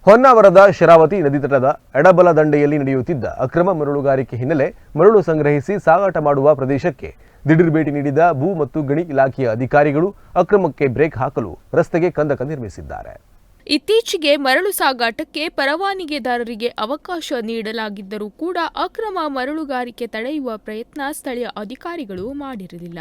ಹೊನ್ನಾವರದ ಶರಾವತಿ ನದಿ ತಟದ ಎಡಬಲ ದಂಡೆಯಲ್ಲಿ ನಡೆಯುತ್ತಿದ್ದ ಅಕ್ರಮ ಮರಳುಗಾರಿಕೆ ಹಿನ್ನೆಲೆ ಮರಳು ಸಂಗ್ರಹಿಸಿ ಸಾಗಾಟ ಮಾಡುವ ಪ್ರದೇಶಕ್ಕೆ ದಿಢೀರ್ ಭೇಟಿ ನೀಡಿದ ಭೂ ಮತ್ತು ಗಣಿ ಇಲಾಖೆಯ ಅಧಿಕಾರಿಗಳು ಅಕ್ರಮಕ್ಕೆ ಬ್ರೇಕ್ ಹಾಕಲು ರಸ್ತೆಗೆ ಕಂದಕ ನಿರ್ಮಿಸಿದ್ದಾರೆ. ಇತ್ತೀಚೆಗೆ ಮರಳು ಸಾಗಾಟಕ್ಕೆ ಪರವಾನಗಿದಾರರಿಗೆ ಅವಕಾಶ ನೀಡಲಾಗಿದ್ದರೂ ಕೂಡ ಅಕ್ರಮ ಮರಳುಗಾರಿಕೆ ತಡೆಯುವ ಪ್ರಯತ್ನ ಸ್ಥಳೀಯ ಅಧಿಕಾರಿಗಳು ಮಾಡಿರಲಿಲ್ಲ.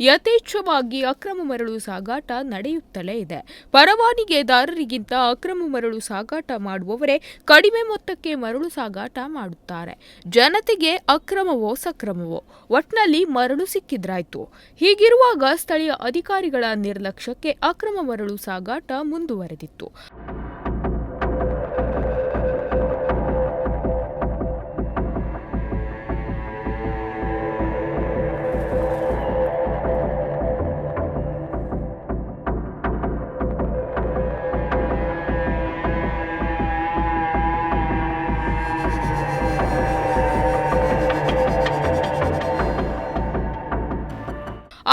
ಯಥೇಚ್ಛವಾಗಿ ಅಕ್ರಮ ಮರಳು ಸಾಗಾಟ ನಡೆಯುತ್ತಲೇ ಇದೆ. ಪರವಾನಗಿದಾರರಿಗಿಂತ ಅಕ್ರಮ ಮರಳು ಸಾಗಾಟ ಮಾಡುವವರೇ ಕಡಿಮೆ ಮೊತ್ತಕ್ಕೆ ಮರಳು ಸಾಗಾಟ ಮಾಡುತ್ತಾರೆ. ಜನತೆಗೆ ಅಕ್ರಮವೋ ಸಕ್ರಮವೋ ಒಟ್ನಲ್ಲಿ ಮರಳು ಸಿಕ್ಕಿದ್ರಾಯ್ತು. ಹೀಗಿರುವಾಗ ಸ್ಥಳೀಯ ಅಧಿಕಾರಿಗಳ ನಿರ್ಲಕ್ಷ್ಯಕ್ಕೆ ಅಕ್ರಮ ಮರಳು ಸಾಗಾಟ ಮುಂದುವರೆದಿತ್ತು.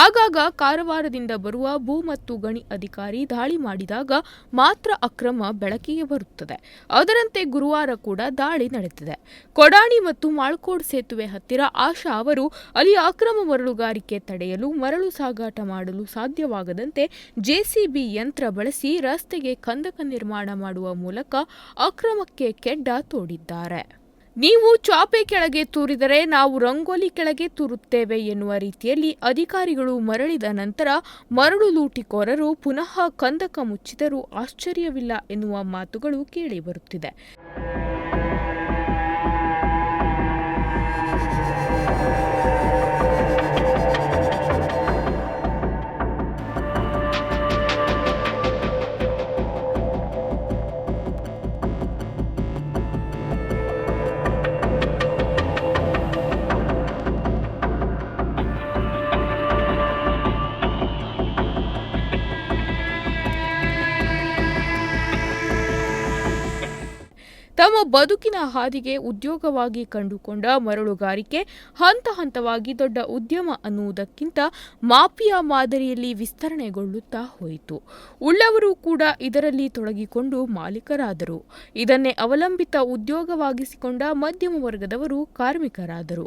ಆಗಾಗ ಕಾರವಾರದಿಂದ ಬರುವ ಭೂ ಮತ್ತು ಗಣಿ ಅಧಿಕಾರಿ ದಾಳಿ ಮಾಡಿದಾಗ ಮಾತ್ರ ಅಕ್ರಮ ಬೆಳಕಿಗೆ ಬರುತ್ತದೆ. ಅದರಂತೆ ಗುರುವಾರ ಕೂಡ ದಾಳಿ ನಡೆದಿದೆ. ಕೊಡಾಣಿ ಮತ್ತು ಮಾಳ್ಕೋಡ್ ಸೇತುವೆ ಹತ್ತಿರ ಆಶಾ ಅವರು ಅಲ್ಲಿ ಅಕ್ರಮ ಮರಳುಗಾರಿಕೆ ತಡೆಯಲು ಮರಳು ಸಾಗಾಟ ಮಾಡಲು ಸಾಧ್ಯವಾಗದಂತೆ ಜೆಸಿಬಿ ಯಂತ್ರ ಬಳಸಿ ರಸ್ತೆಗೆ ಕಂದಕ ನಿರ್ಮಾಣ ಮಾಡುವ ಮೂಲಕ ಅಕ್ರಮಕ್ಕೆ ಕೆಡ್ಡ ತೋಡಿದ್ದಾರೆ. ನೀವು ಚಾಪೆ ಕೆಳಗೆ ತೂರಿದರೆ ನಾವು ರಂಗೋಲಿ ಕೆಳಗೆ ತೂರುತ್ತೇವೆ ಎನ್ನುವ ರೀತಿಯಲ್ಲಿ ಅಧಿಕಾರಿಗಳು ಮರಳಿದ ನಂತರ ಮರಳು ಲೂಟಿಕೋರರು ಪುನಃ ಕಂದಕ ಮುಚ್ಚಿದರೂ ಆಶ್ಚರ್ಯವಿಲ್ಲ ಎನ್ನುವ ಮಾತುಗಳು ಕೇಳಿಬರುತ್ತಿದೆ. ತಮ್ಮ ಬದುಕಿನ ಹಾದಿಗೆ ಉದ್ಯೋಗವಾಗಿ ಕಂಡುಕೊಂಡ ಮರಳುಗಾರಿಕೆ ಹಂತ ಹಂತವಾಗಿ ದೊಡ್ಡ ಉದ್ಯಮ ಅನ್ನುವುದಕ್ಕಿಂತ ಮಾಫಿಯಾ ಮಾದರಿಯಲ್ಲಿ ವಿಸ್ತರಣೆಗೊಳ್ಳುತ್ತಾ ಹೋಯಿತು. ಉಳ್ಳವರು ಕೂಡ ಇದರಲ್ಲಿ ತೊಡಗಿಕೊಂಡು ಮಾಲೀಕರಾದರು. ಇದನ್ನೇ ಅವಲಂಬಿತ ಉದ್ಯೋಗವಾಗಿಸಿಕೊಂಡ ಮಧ್ಯಮ ವರ್ಗದವರು ಕಾರ್ಮಿಕರಾದರು.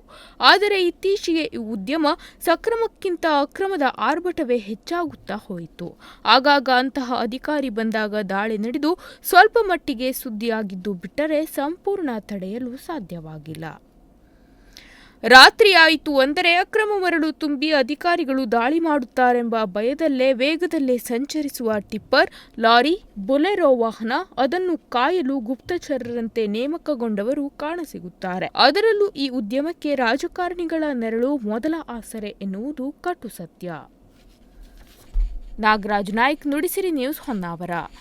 ಆದರೆ ಇತ್ತೀಚೆಗೆ ಈ ಉದ್ಯಮ ಸಕ್ರಮಕ್ಕಿಂತ ಅಕ್ರಮದ ಆರ್ಭಟವೇ ಹೆಚ್ಚಾಗುತ್ತಾ ಹೋಯಿತು. ಆಗಾಗ ಅಂತಹ ಅಧಿಕಾರಿ ಬಂದಾಗ ದಾಳಿ ನಡೆದು ಸ್ವಲ್ಪ ಮಟ್ಟಿಗೆ ಸುದ್ದಿಯಾಗಿದ್ದು ಬಿಟ್ಟರೆ ಸಂಪೂರ್ಣ ತಡೆಯಲು ಸಾಧ್ಯವಾಗಿಲ್ಲ. ರಾತ್ರಿ ಆಯಿತು ಅಂದರೆ ಅಕ್ರಮ ಮರಳು ತುಂಬಿ ಅಧಿಕಾರಿಗಳು ದಾಳಿ ಮಾಡುತ್ತಾರೆಂಬ ಭಯದಲ್ಲೇ ವೇಗದಲ್ಲೇ ಸಂಚರಿಸುವ ಟಿಪ್ಪರ್, ಲಾರಿ, ಬೊಲೆರೋ ವಾಹನ, ಅದನ್ನು ಕಾಯಲು ಗುಪ್ತಚರರಂತೆ ನೇಮಕಗೊಂಡವರು ಕಾಣಸಿಗುತ್ತಾರೆ. ಅದರಲ್ಲೂ ಈ ಉದ್ಯಮಕ್ಕೆ ರಾಜಕಾರಣಿಗಳ ನೆರಳು ಮೊದಲ ಆಸರೆ ಎನ್ನುವುದು ಕಟು ಸತ್ಯ. ನಾಗರಾಜ್ ನಾಯ್ಕ್, ನುಡಿಸಿರಿ ನ್ಯೂಸ್, ಹೊನ್ನಾವರ.